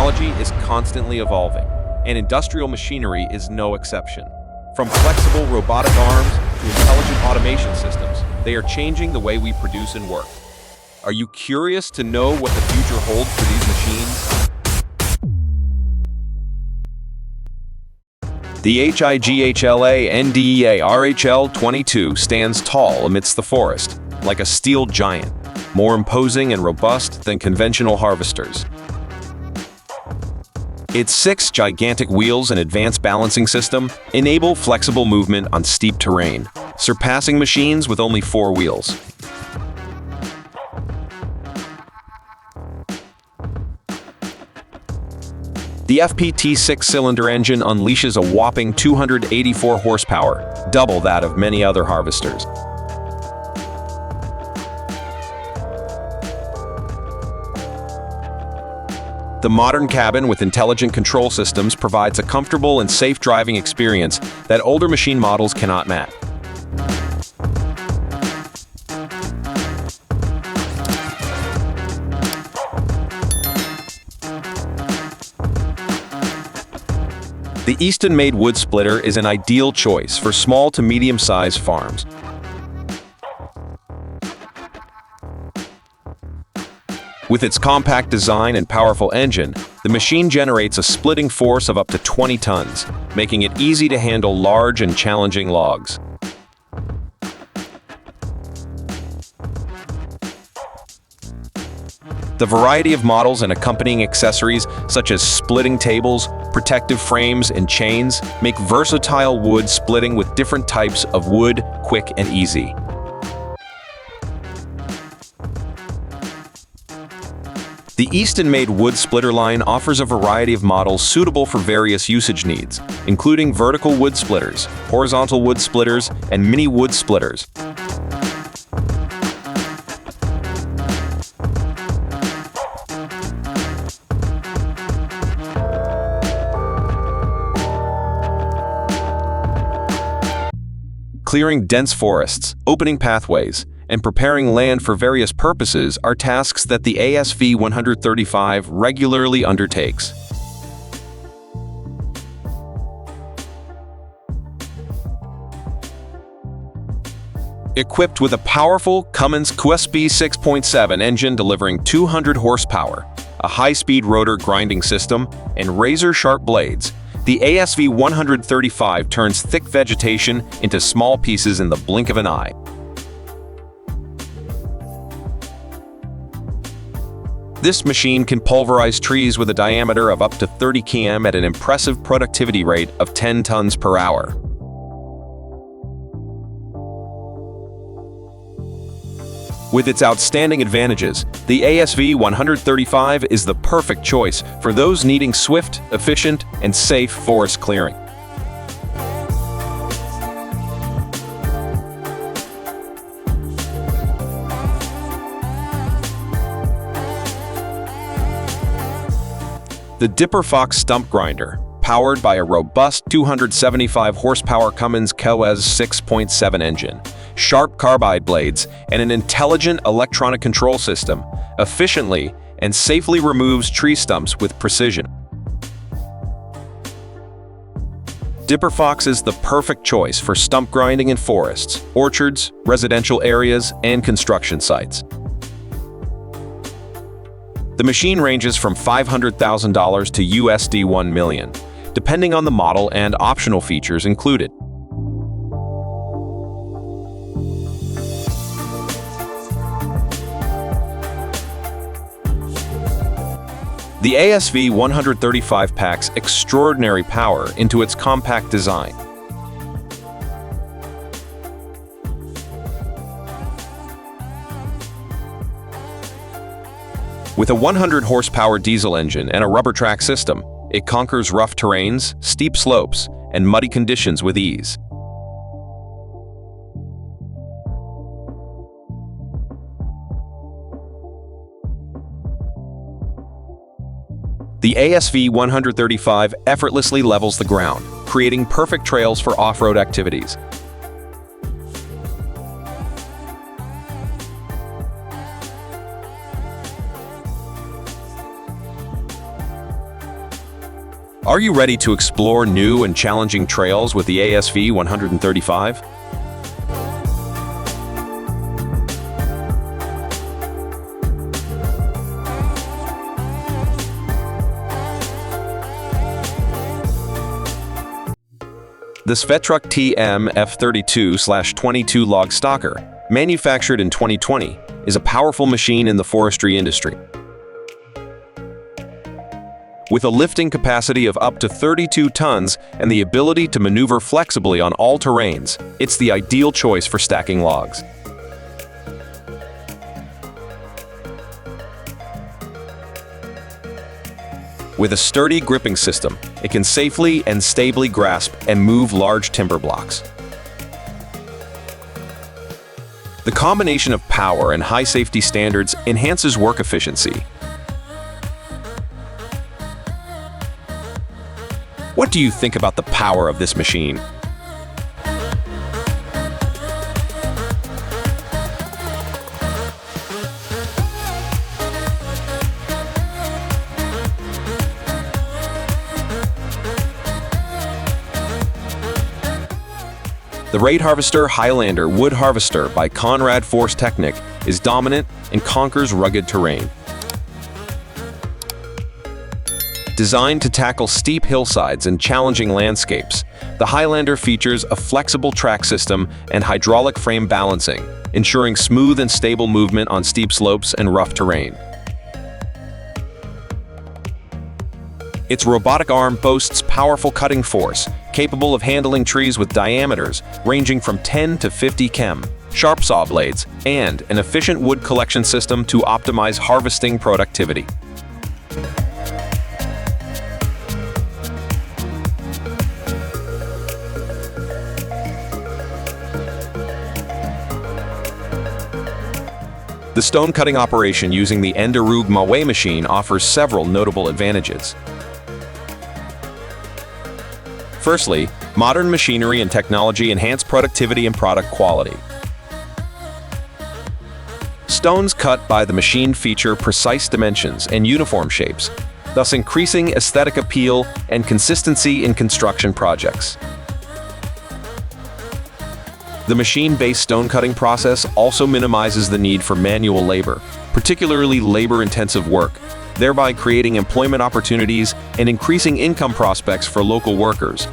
Technology is constantly evolving, and industrial machinery is no exception. From flexible robotic arms to intelligent automation systems, they are changing the way we produce and work. Are you curious to know what the future holds for these machines? The HIGHLA NDEA RHL-22 stands tall amidst the forest, like a steel giant, more imposing and robust than conventional harvesters. Its 6 gigantic wheels and advanced balancing system enable flexible movement on steep terrain, surpassing machines with only 4 wheels. The FPT 6-cylinder engine unleashes a whopping 284 horsepower, double that of many other harvesters. The modern cabin with intelligent control systems provides a comfortable and safe driving experience that older machine models cannot match. The Easton-made wood splitter is an ideal choice for small to medium-sized farms. With its compact design and powerful engine, the machine generates a splitting force of up to 20 tons, making it easy to handle large and challenging logs. The variety of models and accompanying accessories, such as splitting tables, protective frames, and chains, make versatile wood splitting with different types of wood quick and easy. The Easton-made wood splitter line offers a variety of models suitable for various usage needs, including vertical wood splitters, horizontal wood splitters, and mini wood splitters. Clearing dense forests, opening pathways, and preparing land for various purposes are tasks that the ASV-135 regularly undertakes. Equipped with a powerful Cummins QSB 6.7 engine delivering 200 horsepower, a high-speed rotor grinding system, and razor-sharp blades, the ASV-135 turns thick vegetation into small pieces in the blink of an eye. This machine can pulverize trees with a diameter of up to 30 km at an impressive productivity rate of 10 tons per hour. With its outstanding advantages, the ASV-135 is the perfect choice for those needing swift, efficient, and safe forest clearing. The Dipper Fox Stump Grinder, powered by a robust 275 horsepower Cummins QS 6.7 engine, sharp carbide blades, and an intelligent electronic control system, efficiently and safely removes tree stumps with precision. Dipper Fox is the perfect choice for stump grinding in forests, orchards, residential areas, and construction sites. The machine ranges from $500,000 to USD $1 million, depending on the model and optional features included. The ASV-135 packs extraordinary power into its compact design. With a 100 horsepower diesel engine and a rubber track system, it conquers rough terrains, steep slopes, and muddy conditions with ease. The ASV-135 effortlessly levels the ground, creating perfect trails for off-road activities. Are you ready to explore new and challenging trails with the ASV 135? The Svetruck TM F32/22 log stalker, manufactured in 2020, is a powerful machine in the forestry industry. With a lifting capacity of up to 32 tons and the ability to maneuver flexibly on all terrains, it's the ideal choice for stacking logs. With a sturdy gripping system, it can safely and stably grasp and move large timber blocks. The combination of power and high safety standards enhances work efficiency. What do you think about the power of this machine? The Raid Harvester Highlander Wood Harvester by Conrad Force Technic is dominant and conquers rugged terrain. Designed to tackle steep hillsides and challenging landscapes, the Highlander features a flexible track system and hydraulic frame balancing, ensuring smooth and stable movement on steep slopes and rough terrain. Its robotic arm boasts powerful cutting force, capable of handling trees with diameters ranging from 10 to 50 km, sharp saw blades, and an efficient wood collection system to optimize harvesting productivity. The stone cutting operation using the Enderug Mawe machine offers several notable advantages. Firstly, modern machinery and technology enhance productivity and product quality. Stones cut by the machine feature precise dimensions and uniform shapes, thus increasing aesthetic appeal and consistency in construction projects. The machine-based stone cutting process also minimizes the need for manual labor, particularly labor-intensive work, thereby creating employment opportunities and increasing income prospects for local workers.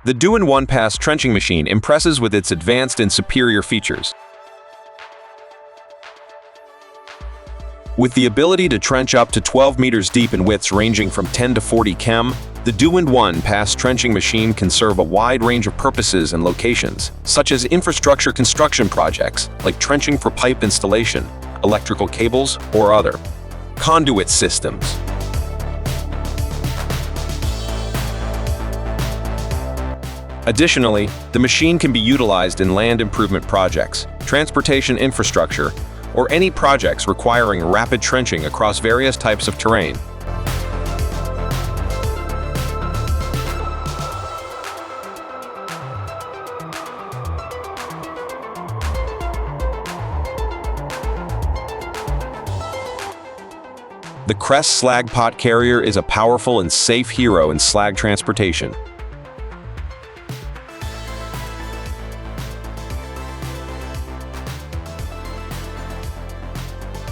The Do-in-One Pass trenching machine impresses with its advanced and superior features. With the ability to trench up to 12 meters deep in widths ranging from 10 to 40 km, the Do-in-One Pass trenching machine can serve a wide range of purposes and locations, such as infrastructure construction projects, like trenching for pipe installation, electrical cables, or other conduit systems. Additionally, the machine can be utilized in land improvement projects, transportation infrastructure, or any projects requiring rapid trenching across various types of terrain. The Crest Slag Pot Carrier is a powerful and safe hero in slag transportation.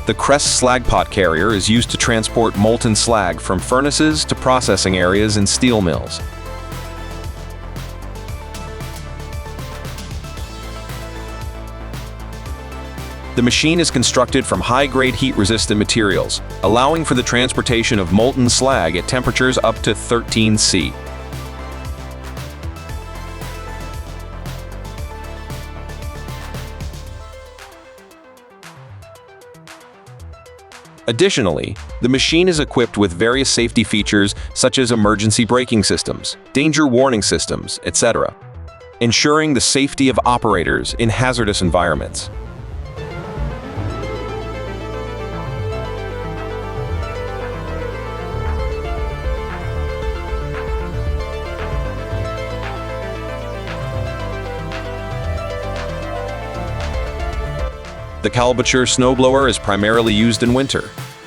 The Crest Slag Pot Carrier is used to transport molten slag from furnaces to processing areas in steel mills. The machine is constructed from high-grade heat-resistant materials, allowing for the transportation of molten slag at temperatures up to 13 C. Additionally, the machine is equipped with various safety features such as emergency braking systems, danger warning systems, etc., ensuring the safety of operators in hazardous environments. The Calbature snowblower is primarily used in winter,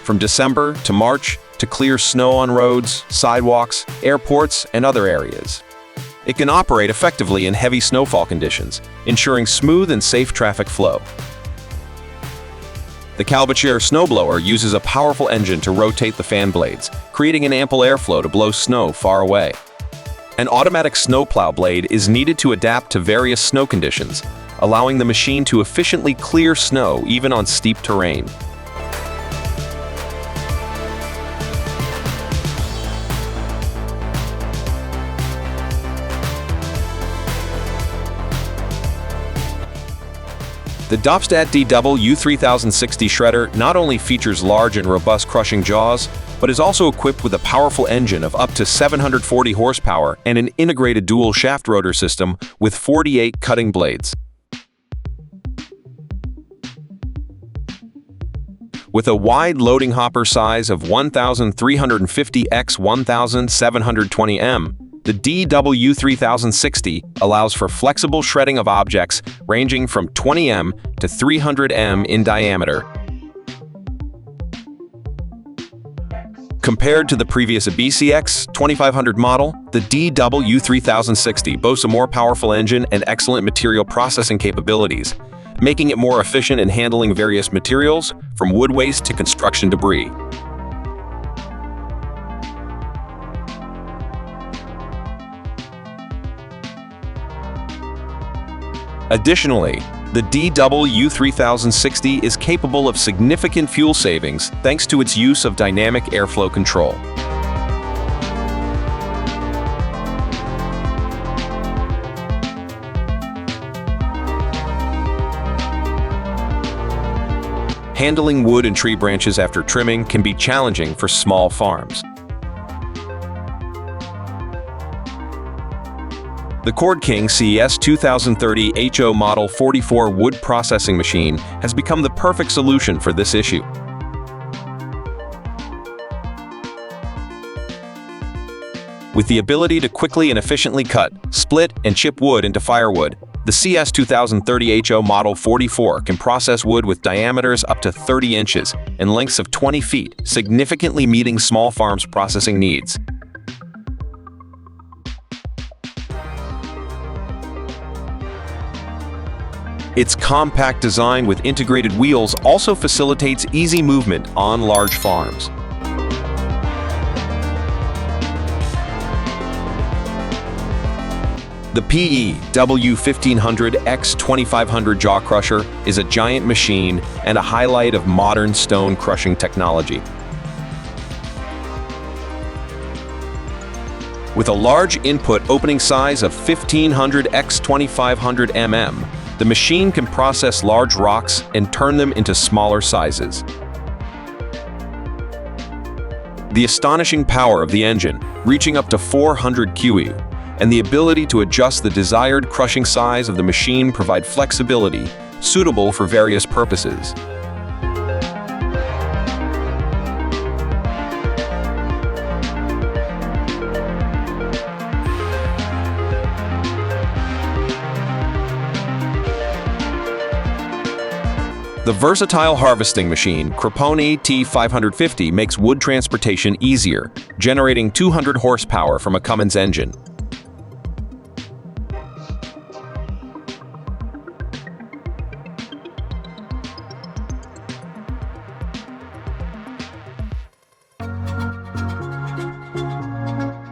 from December to March, to clear snow on roads, sidewalks, airports, and other areas. It can operate effectively in heavy snowfall conditions, ensuring smooth and safe traffic flow. The Calbature snowblower uses a powerful engine to rotate the fan blades, creating an ample airflow to blow snow far away. An automatic snowplow blade is needed to adapt to various snow conditions, allowing the machine to efficiently clear snow even on steep terrain. The Dopstadt DW3060 shredder not only features large and robust crushing jaws, but is also equipped with a powerful engine of up to 740 horsepower and an integrated dual shaft rotor system with 48 cutting blades. With a wide loading hopper size of 1,350 x 1,720 m, the DW3060 allows for flexible shredding of objects ranging from 20 m to 300 m in diameter. Compared to the previous BCX 2500 model, the DW3060 boasts a more powerful engine and excellent material processing capabilities, making it more efficient in handling various materials, from wood waste to construction debris. Additionally, the DW3060 is capable of significant fuel savings thanks to its use of dynamic airflow control. Handling wood and tree branches after trimming can be challenging for small farms. The Cord King CES 2030 HO Model 44 wood processing machine has become the perfect solution for this issue. With the ability to quickly and efficiently cut, split, and chip wood into firewood, the CES 2030 HO Model 44 can process wood with diameters up to 30 inches and lengths of 20 feet, significantly meeting small farms' processing needs. Its compact design with integrated wheels also facilitates easy movement on large farms. The PE W1500 x 2500 jaw crusher is a giant machine and a highlight of modern stone crushing technology. With a large input opening size of 1500 x 2500 mm, the machine can process large rocks and turn them into smaller sizes. The astonishing power of the engine, reaching up to 400 QE, and the ability to adjust the desired crushing size of the machine provide flexibility suitable for various purposes. The versatile harvesting machine, Machiney T550, makes wood transportation easier, generating 200 horsepower from a Cummins engine.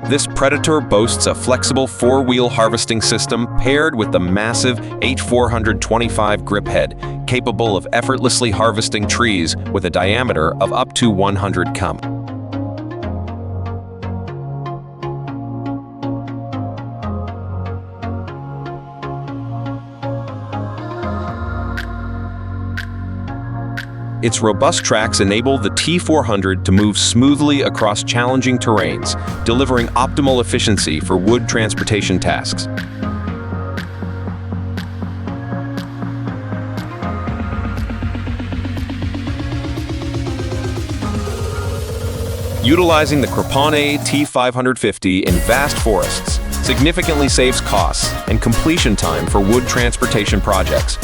This Predator boasts a flexible four-wheel harvesting system paired with the massive H425 grip head, capable of effortlessly harvesting trees with a diameter of up to 100 cum. Its robust tracks enable the T400 to move smoothly across challenging terrains, delivering optimal efficiency for wood transportation tasks. Utilizing the Machiney T550 in vast forests significantly saves costs and completion time for wood transportation projects.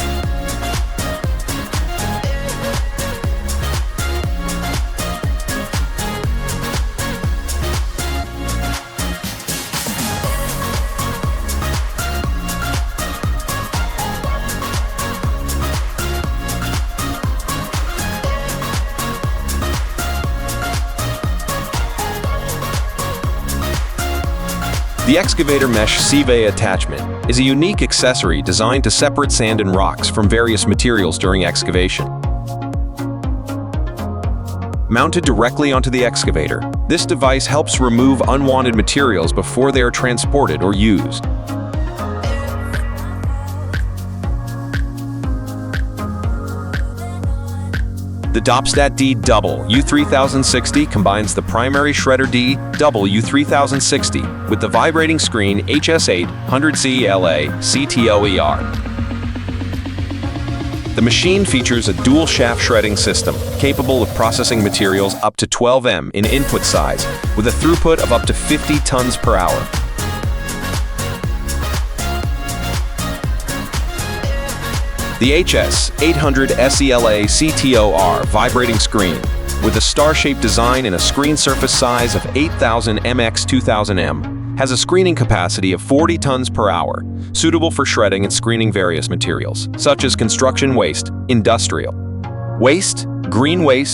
The excavator mesh sieve attachment is a unique accessory designed to separate sand and rocks from various materials during excavation. Mounted directly onto the excavator, this device helps remove unwanted materials before they are transported or used. The Dopstat D Double U3060 combines the primary shredder D Double U3060 with the vibrating screen HS8 100CLA CTOER. The machine features a dual-shaft shredding system capable of processing materials up to 12 m in input size with a throughput of up to 50 tons per hour. The HS800 SELA CTOR vibrating screen with a star-shaped design and a screen surface size of 8000 x 2000 m has a screening capacity of 40 tons per hour, suitable for shredding and screening various materials, such as construction waste, industrial waste, green waste,